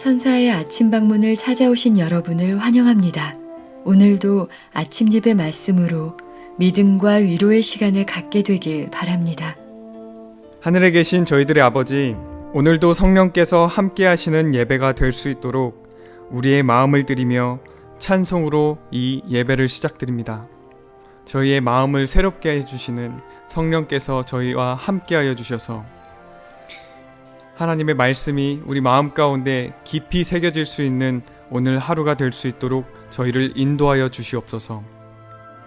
천사의 아침 방문을 찾아오신 여러분을 환영합니다. 오늘도 아침 예배 말씀으로 믿음과 위로의 시간을 갖게 되길 바랍니다. 하늘에 계신 저희들의 아버지, 오늘도 성령께서 함께 하시는 예배가 될 수 있도록 우리의 마음을 드리며 찬송으로 이 예배를 시작드립니다. 저희의 마음을 새롭게 해주시는 성령께서 저희와 함께하여 주셔서 하나님의 말씀이 우리 마음 가운데 깊이 새겨질 수 있는 오늘 하루가 될 수 있도록 저희를 인도하여 주시옵소서.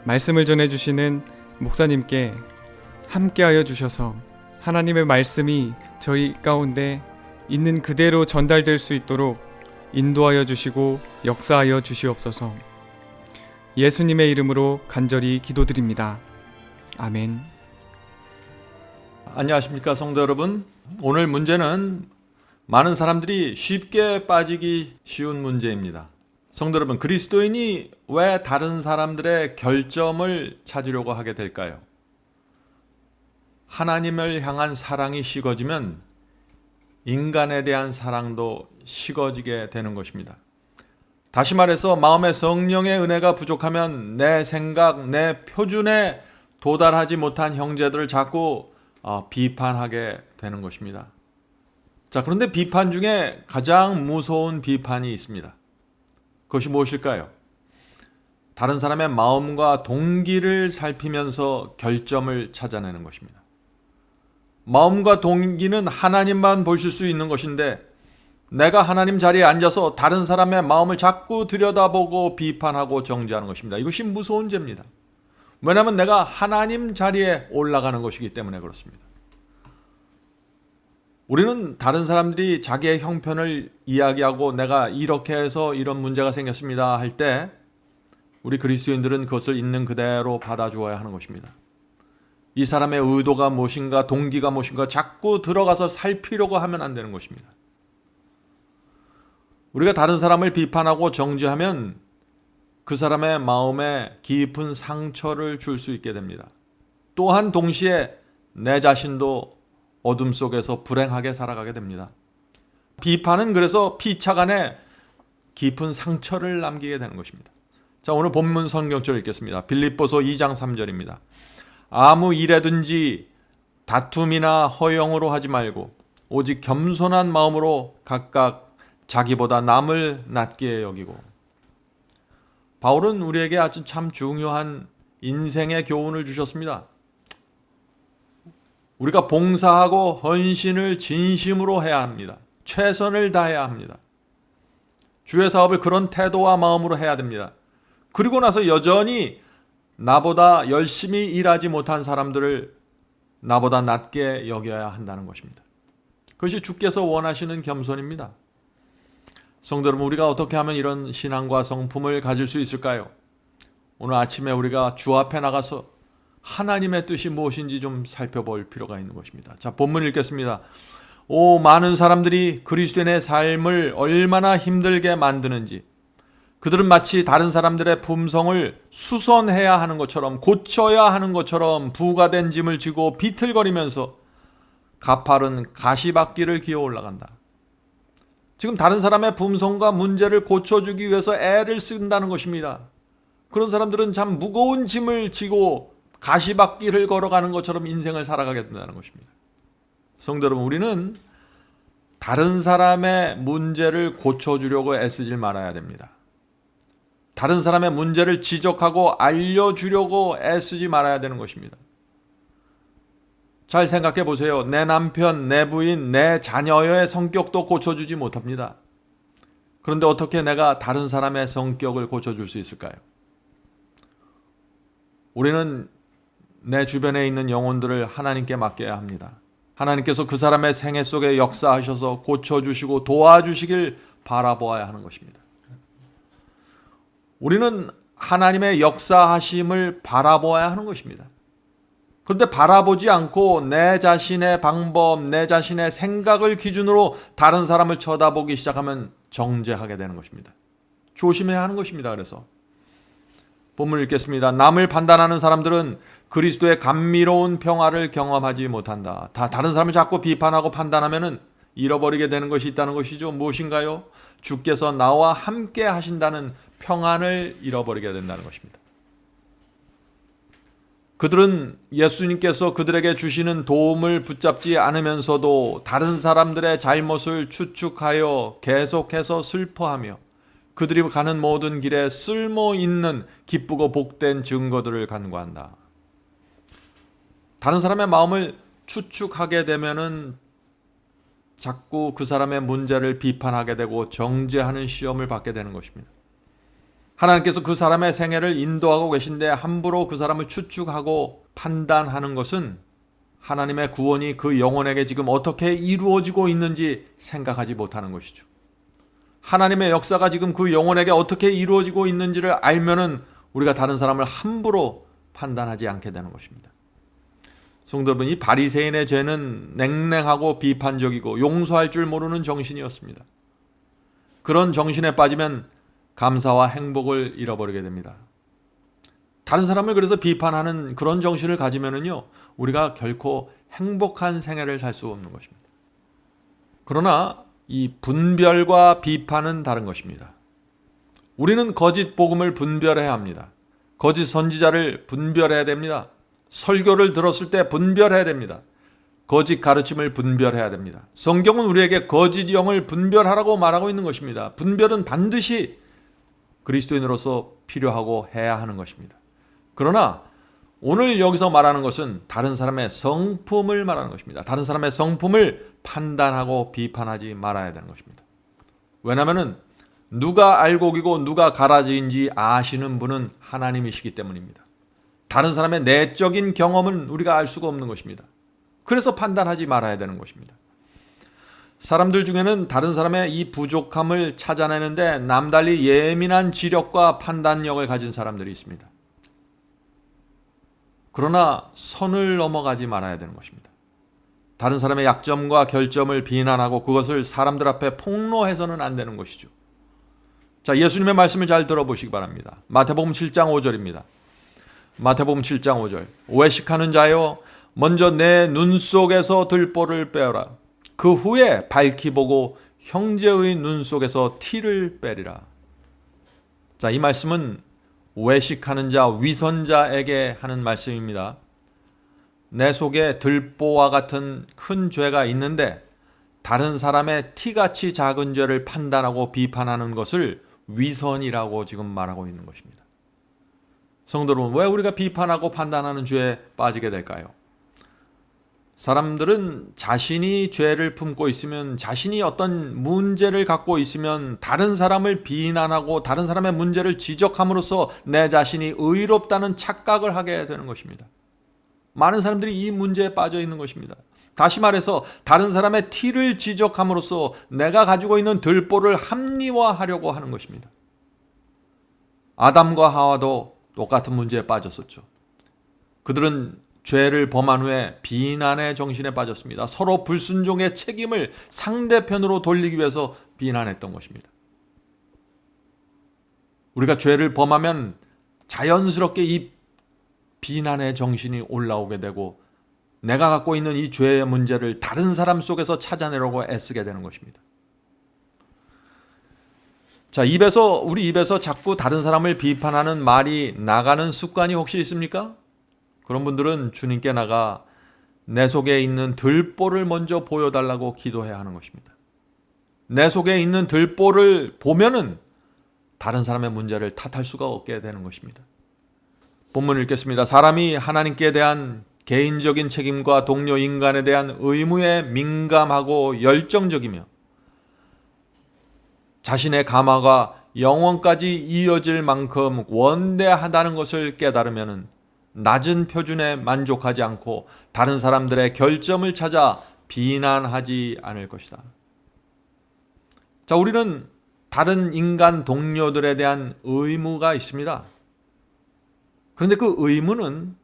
말씀을 전해주시는 목사님께 함께하여 주셔서 하나님의 말씀이 저희 가운데 있는 그대로 전달될 수 있도록 인도하여 주시고 역사하여 주시옵소서. 예수님의 이름으로 간절히 기도드립니다. 아멘. 안녕하십니까 성도 여러분. 오늘 문제는 많은 사람들이 쉽게 빠지기 쉬운 문제입니다. 성도 여러분, 그리스도인이 왜 다른 사람들의 결점을 찾으려고 하게 될까요? 하나님을 향한 사랑이 식어지면 인간에 대한 사랑도 식어지게 되는 것입니다. 다시 말해서 마음의 성령의 은혜가 부족하면 내 생각, 내 표준에 도달하지 못한 형제들을 자꾸 비판하게 되는 것입니다. 자, 그런데 비판 중에 가장 무서운 비판이 있습니다. 그것이 무엇일까요? 다른 사람의 마음과 동기를 살피면서 결점을 찾아내는 것입니다. 마음과 동기는 하나님만 보실 수 있는 것인데 내가 하나님 자리에 앉아서 다른 사람의 마음을 자꾸 들여다보고 비판하고 정죄하는 것입니다. 이것이 무서운 죄입니다. 왜냐하면 내가 하나님 자리에 올라가는 것이기 때문에 그렇습니다. 우리는 다른 사람들이 자기의 형편을 이야기하고 내가 이렇게 해서 이런 문제가 생겼습니다 할 때 우리 그리스도인들은 그것을 있는 그대로 받아주어야 하는 것입니다. 이 사람의 의도가 무엇인가, 동기가 무엇인가 자꾸 들어가서 살피려고 하면 안 되는 것입니다. 우리가 다른 사람을 비판하고 정죄하면 그 사람의 마음에 깊은 상처를 줄 수 있게 됩니다. 또한 동시에 내 자신도 어둠 속에서 불행하게 살아가게 됩니다. 비판은 그래서 피차간에 깊은 상처를 남기게 되는 것입니다. 자, 오늘 본문 성경절 읽겠습니다. 빌립보서 2장 3절입니다. 아무 일에든지 다툼이나 허영으로 하지 말고 오직 겸손한 마음으로 각각 자기보다 남을 낮게 여기고. 바울은 우리에게 아주 참 중요한 인생의 교훈을 주셨습니다. 우리가 봉사하고 헌신을 진심으로 해야 합니다. 최선을 다해야 합니다. 주의 사업을 그런 태도와 마음으로 해야 됩니다. 그리고 나서 여전히 나보다 열심히 일하지 못한 사람들을 나보다 낮게 여겨야 한다는 것입니다. 그것이 주께서 원하시는 겸손입니다. 성도 여러분, 우리가 어떻게 하면 이런 신앙과 성품을 가질 수 있을까요? 오늘 아침에 우리가 주 앞에 나가서 하나님의 뜻이 무엇인지 좀 살펴볼 필요가 있는 것입니다. 자, 본문 읽겠습니다. 오, 많은 사람들이 그리스도인의 삶을 얼마나 힘들게 만드는지, 그들은 마치 다른 사람들의 품성을 수선해야 하는 것처럼, 고쳐야 하는 것처럼 부과된 짐을 지고 비틀거리면서 가파른 가시밭길을 기어 올라간다. 지금 다른 사람의 품성과 문제를 고쳐주기 위해서 애를 쓴다는 것입니다. 그런 사람들은 참 무거운 짐을 지고 가시밭길을 걸어가는 것처럼 인생을 살아가게 된다는 것입니다. 성도 여러분, 우리는 다른 사람의 문제를 고쳐주려고 애쓰질 말아야 됩니다. 다른 사람의 문제를 지적하고 알려주려고 애쓰지 말아야 되는 것입니다. 잘 생각해 보세요. 내 남편, 내 부인, 내 자녀의 성격도 고쳐주지 못합니다. 그런데 어떻게 내가 다른 사람의 성격을 고쳐줄 수 있을까요? 우리는 내 주변에 있는 영혼들을 하나님께 맡겨야 합니다. 하나님께서 그 사람의 생애 속에 역사하셔서 고쳐주시고 도와주시길 바라보아야 하는 것입니다. 우리는 하나님의 역사하심을 바라보아야 하는 것입니다. 그런데 바라보지 않고 내 자신의 방법, 내 자신의 생각을 기준으로 다른 사람을 쳐다보기 시작하면 정죄하게 되는 것입니다. 조심해야 하는 것입니다. 그래서 본문 읽겠습니다. 남을 판단하는 사람들은 그리스도의 감미로운 평화를 경험하지 못한다. 다른 사람을 자꾸 비판하고 판단하면은 잃어버리게 되는 것이 있다는 것이죠. 무엇인가요? 주께서 나와 함께 하신다는 평안을 잃어버리게 된다는 것입니다. 그들은 예수님께서 그들에게 주시는 도움을 붙잡지 않으면서도 다른 사람들의 잘못을 추측하여 계속해서 슬퍼하며 그들이 가는 모든 길에 쓸모 있는 기쁘고 복된 증거들을 간구한다. 다른 사람의 마음을 추측하게 되면은 자꾸 그 사람의 문제를 비판하게 되고 정죄하는 시험을 받게 되는 것입니다. 하나님께서 그 사람의 생애를 인도하고 계신데 함부로 그 사람을 추측하고 판단하는 것은 하나님의 구원이 그 영혼에게 지금 어떻게 이루어지고 있는지 생각하지 못하는 것이죠. 하나님의 역사가 지금 그 영혼에게 어떻게 이루어지고 있는지를 알면은 우리가 다른 사람을 함부로 판단하지 않게 되는 것입니다. 성도 여러분, 이 바리새인의 죄는 냉랭하고 비판적이고 용서할 줄 모르는 정신이었습니다. 그런 정신에 빠지면 감사와 행복을 잃어버리게 됩니다. 다른 사람을 그래서 비판하는 그런 정신을 가지면은요, 우리가 결코 행복한 생애를 살 수 없는 것입니다. 그러나 이 분별과 비판은 다른 것입니다. 우리는 거짓 복음을 분별해야 합니다. 거짓 선지자를 분별해야 됩니다. 설교를 들었을 때 분별해야 됩니다. 거짓 가르침을 분별해야 됩니다. 성경은 우리에게 거짓 영을 분별하라고 말하고 있는 것입니다. 분별은 반드시 그리스도인으로서 필요하고 해야 하는 것입니다. 그러나 오늘 여기서 말하는 것은 다른 사람의 성품을 말하는 것입니다. 다른 사람의 성품을 판단하고 비판하지 말아야 되는 것입니다. 왜냐하면 누가 알곡이고 누가 가라지인지 아시는 분은 하나님이시기 때문입니다. 다른 사람의 내적인 경험은 우리가 알 수가 없는 것입니다. 그래서 판단하지 말아야 되는 것입니다. 사람들 중에는 다른 사람의 이 부족함을 찾아내는데 남달리 예민한 지력과 판단력을 가진 사람들이 있습니다. 그러나 선을 넘어가지 말아야 되는 것입니다. 다른 사람의 약점과 결점을 비난하고 그것을 사람들 앞에 폭로해서는 안 되는 것이죠. 자, 예수님의 말씀을 잘 들어보시기 바랍니다. 마태복음 7장 5절입니다. 마태복음 7장 5절. 외식하는 자여, 먼저 내 눈 속에서 들보를 빼어라. 그 후에 밝히 보고 형제의 눈 속에서 티를 빼리라. 자, 이 말씀은 외식하는 자, 위선자에게 하는 말씀입니다. 내 속에 들보와 같은 큰 죄가 있는데 다른 사람의 티같이 작은 죄를 판단하고 비판하는 것을 위선이라고 지금 말하고 있는 것입니다. 성도 여러분, 왜 우리가 비판하고 판단하는 죄에 빠지게 될까요? 사람들은 자신이 죄를 품고 있으면, 자신이 어떤 문제를 갖고 있으면 다른 사람을 비난하고 다른 사람의 문제를 지적함으로써 내 자신이 의롭다는 착각을 하게 되는 것입니다. 많은 사람들이 이 문제에 빠져 있는 것입니다. 다시 말해서 다른 사람의 티를 지적함으로써 내가 가지고 있는 들보를 합리화하려고 하는 것입니다. 아담과 하와도 똑같은 문제에 빠졌었죠. 그들은 죄를 범한 후에 비난의 정신에 빠졌습니다. 서로 불순종의 책임을 상대편으로 돌리기 위해서 비난했던 것입니다. 우리가 죄를 범하면 자연스럽게 이 비난의 정신이 올라오게 되고 내가 갖고 있는 이 죄의 문제를 다른 사람 속에서 찾아내려고 애쓰게 되는 것입니다. 자, 우리 입에서 자꾸 다른 사람을 비판하는 말이 나가는 습관이 혹시 있습니까? 그런 분들은 주님께 나가 내 속에 있는 들보를 먼저 보여달라고 기도해야 하는 것입니다. 내 속에 있는 들보를 보면은 다른 사람의 문제를 탓할 수가 없게 되는 것입니다. 본문을 읽겠습니다. 사람이 하나님께 대한 개인적인 책임과 동료 인간에 대한 의무에 민감하고 열정적이며 자신의 감화가 영원까지 이어질 만큼 원대하다는 것을 깨달으면 낮은 표준에 만족하지 않고 다른 사람들의 결점을 찾아 비난하지 않을 것이다. 자, 우리는 다른 인간 동료들에 대한 의무가 있습니다. 그런데 그 의무는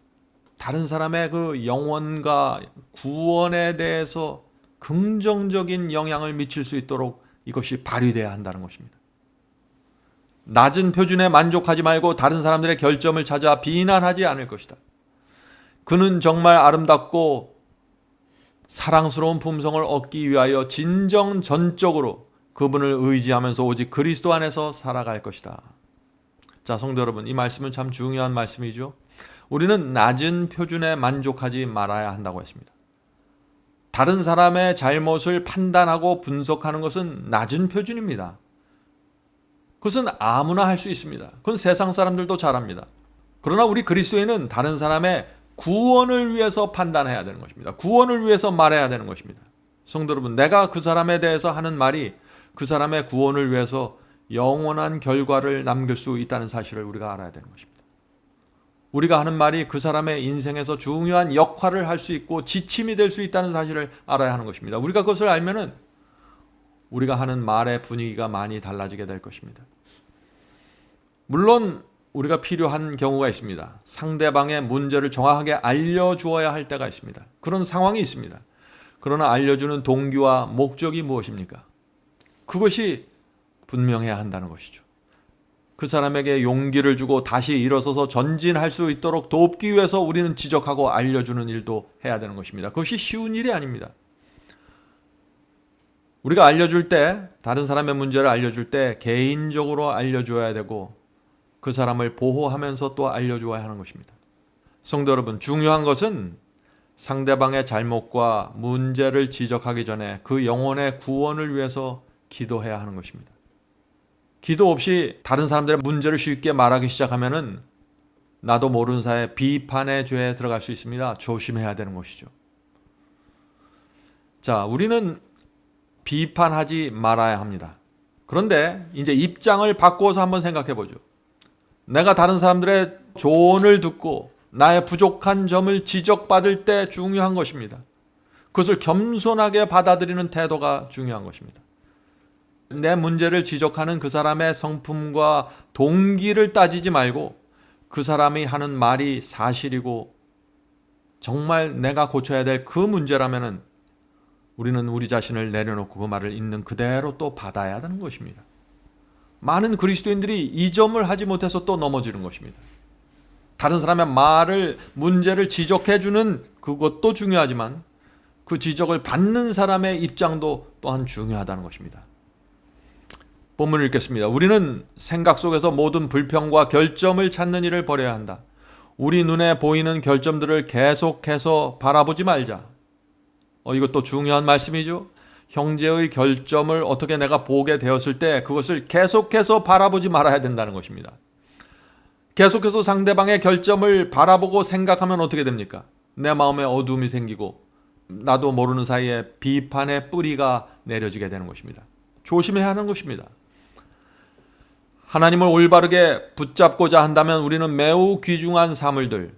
다른 사람의 그 영혼과 구원에 대해서 긍정적인 영향을 미칠 수 있도록 이것이 발휘되어야 한다는 것입니다. 낮은 표준에 만족하지 말고 다른 사람들의 결점을 찾아 비난하지 않을 것이다. 그는 정말 아름답고 사랑스러운 품성을 얻기 위하여 진정 전적으로 그분을 의지하면서 오직 그리스도 안에서 살아갈 것이다. 자, 성도 여러분, 이 말씀은 참 중요한 말씀이죠. 우리는 낮은 표준에 만족하지 말아야 한다고 했습니다. 다른 사람의 잘못을 판단하고 분석하는 것은 낮은 표준입니다. 그것은 아무나 할 수 있습니다. 그건 세상 사람들도 잘합니다. 그러나 우리 그리스도인은 다른 사람의 구원을 위해서 판단해야 되는 것입니다. 구원을 위해서 말해야 되는 것입니다. 성도 여러분, 내가 그 사람에 대해서 하는 말이 그 사람의 구원을 위해서 영원한 결과를 남길 수 있다는 사실을 우리가 알아야 되는 것입니다. 우리가 하는 말이 그 사람의 인생에서 중요한 역할을 할 수 있고 지침이 될 수 있다는 사실을 알아야 하는 것입니다. 우리가 그것을 알면은 우리가 하는 말의 분위기가 많이 달라지게 될 것입니다. 물론 우리가 필요한 경우가 있습니다. 상대방의 문제를 정확하게 알려주어야 할 때가 있습니다. 그런 상황이 있습니다. 그러나 알려주는 동기와 목적이 무엇입니까? 그것이 분명해야 한다는 것이죠. 그 사람에게 용기를 주고 다시 일어서서 전진할 수 있도록 돕기 위해서 우리는 지적하고 알려주는 일도 해야 되는 것입니다. 그것이 쉬운 일이 아닙니다. 우리가 알려줄 때, 다른 사람의 문제를 알려줄 때 개인적으로 알려줘야 되고 그 사람을 보호하면서 또 알려줘야 하는 것입니다. 성도 여러분, 중요한 것은 상대방의 잘못과 문제를 지적하기 전에 그 영혼의 구원을 위해서 기도해야 하는 것입니다. 기도 없이 다른 사람들의 문제를 쉽게 말하기 시작하면은 나도 모르는 사이에 비판의 죄에 들어갈 수 있습니다. 조심해야 되는 것이죠. 자, 우리는 비판하지 말아야 합니다. 그런데 이제 입장을 바꾸어서 한번 생각해 보죠. 내가 다른 사람들의 조언을 듣고 나의 부족한 점을 지적받을 때 중요한 것입니다. 그것을 겸손하게 받아들이는 태도가 중요한 것입니다. 내 문제를 지적하는 그 사람의 성품과 동기를 따지지 말고 그 사람이 하는 말이 사실이고 정말 내가 고쳐야 될 그 문제라면은 우리는 우리 자신을 내려놓고 그 말을 있는 그대로 또 받아야 하는 것입니다. 많은 그리스도인들이 이 점을 하지 못해서 또 넘어지는 것입니다. 다른 사람의 말을, 문제를 지적해주는 그것도 중요하지만 그 지적을 받는 사람의 입장도 또한 중요하다는 것입니다. 본문을 읽겠습니다. 우리는 생각 속에서 모든 불평과 결점을 찾는 일을 버려야 한다. 우리 눈에 보이는 결점들을 계속해서 바라보지 말자. 이것도 중요한 말씀이죠. 형제의 결점을 어떻게 내가 보게 되었을 때 그것을 계속해서 바라보지 말아야 된다는 것입니다. 계속해서 상대방의 결점을 바라보고 생각하면 어떻게 됩니까? 내 마음에 어둠이 생기고 나도 모르는 사이에 비판의 뿌리가 내려지게 되는 것입니다. 조심해야 하는 것입니다. 하나님을 올바르게 붙잡고자 한다면 우리는 매우 귀중한 사물들,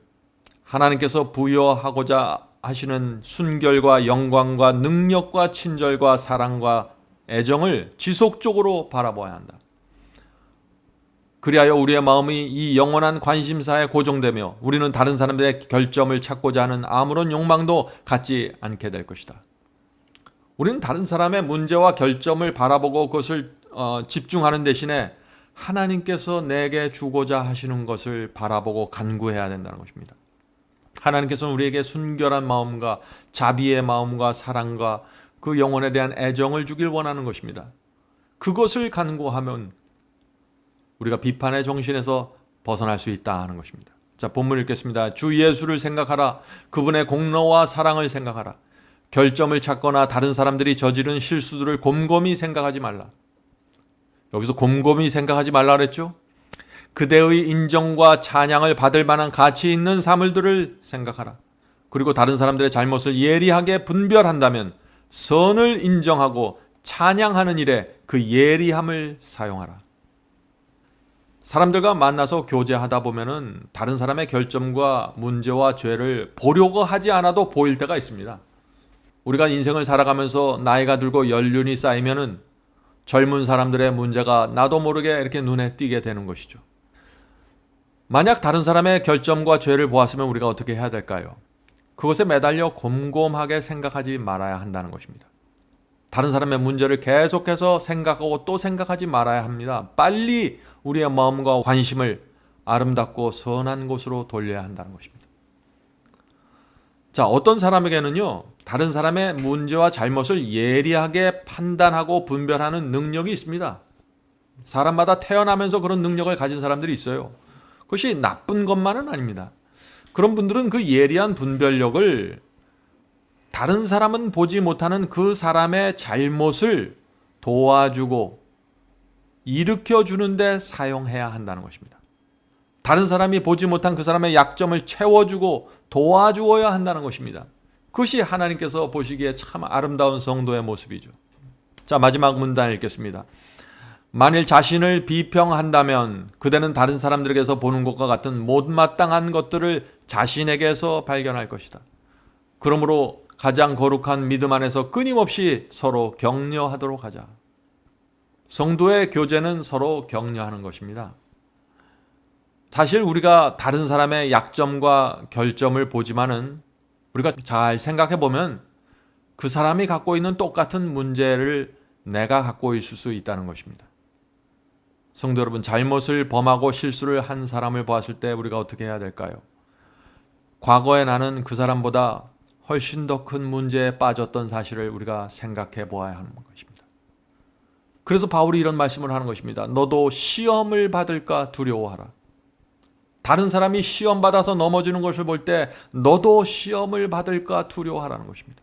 하나님께서 부여하고자 하시는 순결과 영광과 능력과 친절과 사랑과 애정을 지속적으로 바라봐야 한다. 그리하여 우리의 마음이 이 영원한 관심사에 고정되며 우리는 다른 사람들의 결점을 찾고자 하는 아무런 욕망도 갖지 않게 될 것이다. 우리는 다른 사람의 문제와 결점을 바라보고 그것을 집중하는 대신에 하나님께서 내게 주고자 하시는 것을 바라보고 간구해야 된다는 것입니다. 하나님께서는 우리에게 순결한 마음과 자비의 마음과 사랑과 그 영혼에 대한 애정을 주길 원하는 것입니다. 그것을 간구하면 우리가 비판의 정신에서 벗어날 수 있다 하는 것입니다. 자, 본문 읽겠습니다. 주 예수를 생각하라. 그분의 공로와 사랑을 생각하라. 결점을 찾거나 다른 사람들이 저지른 실수들을 곰곰이 생각하지 말라. 여기서 곰곰이 생각하지 말라 그랬죠? 그대의 인정과 찬양을 받을 만한 가치 있는 사물들을 생각하라. 그리고 다른 사람들의 잘못을 예리하게 분별한다면 선을 인정하고 찬양하는 일에 그 예리함을 사용하라. 사람들과 만나서 교제하다 보면은 다른 사람의 결점과 문제와 죄를 보려고 하지 않아도 보일 때가 있습니다. 우리가 인생을 살아가면서 나이가 들고 연륜이 쌓이면은 젊은 사람들의 문제가 나도 모르게 이렇게 눈에 띄게 되는 것이죠. 만약 다른 사람의 결점과 죄를 보았으면 우리가 어떻게 해야 될까요? 그것에 매달려 곰곰하게 생각하지 말아야 한다는 것입니다. 다른 사람의 문제를 계속해서 생각하고 또 생각하지 말아야 합니다. 빨리 우리의 마음과 관심을 아름답고 선한 곳으로 돌려야 한다는 것입니다. 자, 어떤 사람에게는요, 다른 사람의 문제와 잘못을 예리하게 판단하고 분별하는 능력이 있습니다. 사람마다 태어나면서 그런 능력을 가진 사람들이 있어요. 그것이 나쁜 것만은 아닙니다. 그런 분들은 그 예리한 분별력을 다른 사람은 보지 못하는 그 사람의 잘못을 도와주고 일으켜주는데 사용해야 한다는 것입니다. 다른 사람이 보지 못한 그 사람의 약점을 채워주고 도와주어야 한다는 것입니다. 그것이 하나님께서 보시기에 참 아름다운 성도의 모습이죠. 자, 마지막 문단 읽겠습니다. 만일 자신을 비평한다면 그대는 다른 사람들에게서 보는 것과 같은 못마땅한 것들을 자신에게서 발견할 것이다. 그러므로 가장 거룩한 믿음 안에서 끊임없이 서로 격려하도록 하자. 성도의 교제는 서로 격려하는 것입니다. 사실 우리가 다른 사람의 약점과 결점을 보지만은 우리가 잘 생각해 보면 그 사람이 갖고 있는 똑같은 문제를 내가 갖고 있을 수 있다는 것입니다. 성도 여러분, 잘못을 범하고 실수를 한 사람을 보았을 때 우리가 어떻게 해야 될까요? 과거에 나는 그 사람보다 훨씬 더 큰 문제에 빠졌던 사실을 우리가 생각해 보아야 하는 것입니다. 그래서 바울이 이런 말씀을 하는 것입니다. 너도 시험을 받을까 두려워하라. 다른 사람이 시험 받아서 넘어지는 것을 볼 때 너도 시험을 받을까 두려워하라는 것입니다.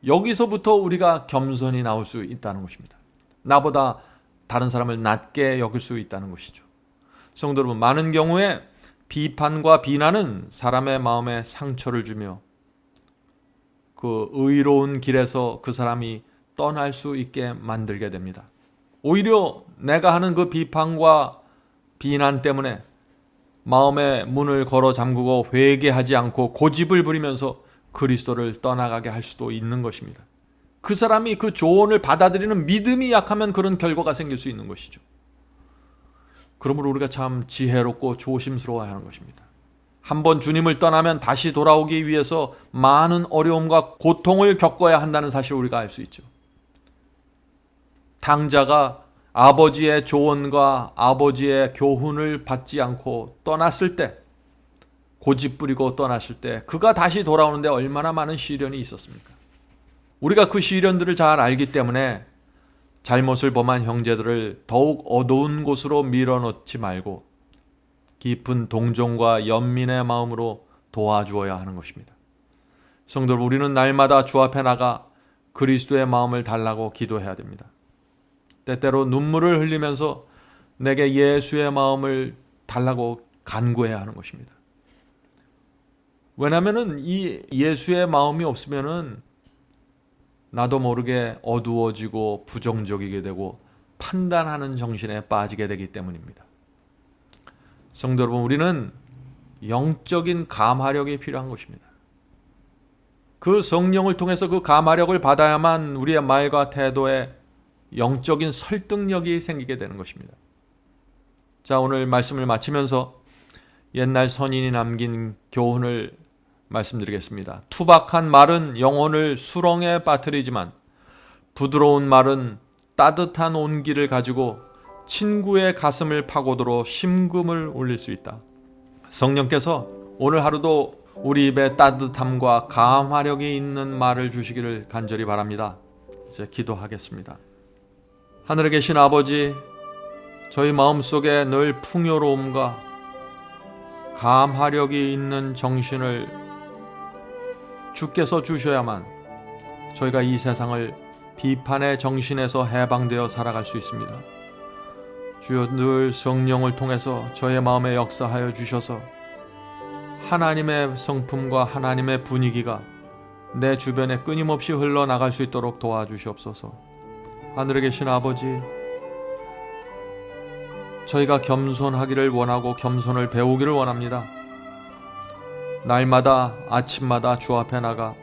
여기서부터 우리가 겸손이 나올 수 있다는 것입니다. 나보다 다른 사람을 낮게 여길 수 있다는 것이죠. 성도 여러분, 많은 경우에 비판과 비난은 사람의 마음에 상처를 주며 그 의로운 길에서 그 사람이 떠날 수 있게 만들게 됩니다. 오히려 내가 하는 그 비판과 비난 때문에 마음의 문을 걸어 잠그고 회개하지 않고 고집을 부리면서 그리스도를 떠나가게 할 수도 있는 것입니다. 그 사람이 그 조언을 받아들이는 믿음이 약하면 그런 결과가 생길 수 있는 것이죠. 그러므로 우리가 참 지혜롭고 조심스러워야 하는 것입니다. 한번 주님을 떠나면 다시 돌아오기 위해서 많은 어려움과 고통을 겪어야 한다는 사실을 우리가 알 수 있죠. 탕자가 아버지의 조언과 아버지의 교훈을 받지 않고 떠났을 때, 고집 부리고 떠났을 때 그가 다시 돌아오는데 얼마나 많은 시련이 있었습니까? 우리가 그 시련들을 잘 알기 때문에 잘못을 범한 형제들을 더욱 어두운 곳으로 밀어넣지 말고 깊은 동정과 연민의 마음으로 도와주어야 하는 것입니다. 성도 여러분, 우리는 날마다 주 앞에 나가 그리스도의 마음을 달라고 기도해야 됩니다. 때때로 눈물을 흘리면서 내게 예수의 마음을 달라고 간구해야 하는 것입니다. 왜냐하면 이 예수의 마음이 없으면은 나도 모르게 어두워지고 부정적이게 되고 판단하는 정신에 빠지게 되기 때문입니다. 성도 여러분, 우리는 영적인 감화력이 필요한 것입니다. 그 성령을 통해서 그 감화력을 받아야만 우리의 말과 태도에 영적인 설득력이 생기게 되는 것입니다. 자, 오늘 말씀을 마치면서 옛날 선인이 남긴 교훈을 말씀드리겠습니다. 투박한 말은 영혼을 수렁에 빠뜨리지만 부드러운 말은 따뜻한 온기를 가지고 친구의 가슴을 파고들어 심금을 울릴 수 있다. 성령께서 오늘 하루도 우리 입에 따뜻함과 감화력이 있는 말을 주시기를 간절히 바랍니다. 이제 기도하겠습니다. 하늘에 계신 아버지, 저희 마음속에 늘 풍요로움과 감화력이 있는 정신을 주께서 주셔야만 저희가 이 세상을 비판의 정신에서 해방되어 살아갈 수 있습니다. 주여, 늘 성령을 통해서 저의 마음에 역사하여 주셔서 하나님의 성품과 하나님의 분위기가 내 주변에 끊임없이 흘러나갈 수 있도록 도와주시옵소서. 하늘에 계신 아버지, 저희가 겸손하기를 원하고 겸손을 배우기를 원합니다. 날마다 아침마다 주 앞에 나가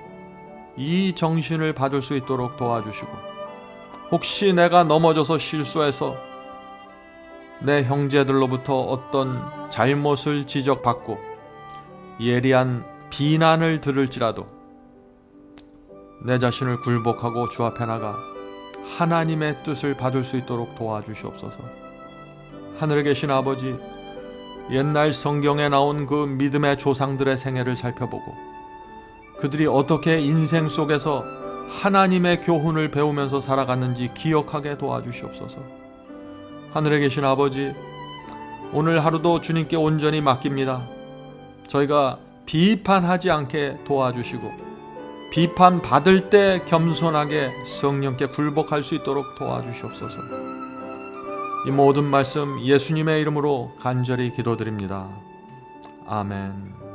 이 정신을 받을 수 있도록 도와주시고, 혹시 내가 넘어져서 실수해서 내 형제들로부터 어떤 잘못을 지적받고 예리한 비난을 들을지라도 내 자신을 굴복하고 주 앞에 나가 하나님의 뜻을 받을 수 있도록 도와주시옵소서. 하늘에 계신 아버지, 옛날 성경에 나온 그 믿음의 조상들의 생애를 살펴보고 그들이 어떻게 인생 속에서 하나님의 교훈을 배우면서 살아갔는지 기억하게 도와주시옵소서. 하늘에 계신 아버지, 오늘 하루도 주님께 온전히 맡깁니다. 저희가 비판하지 않게 도와주시고 비판받을 때 겸손하게 성령께 굴복할 수 있도록 도와주시옵소서. 이 모든 말씀 예수님의 이름으로 간절히 기도드립니다. 아멘.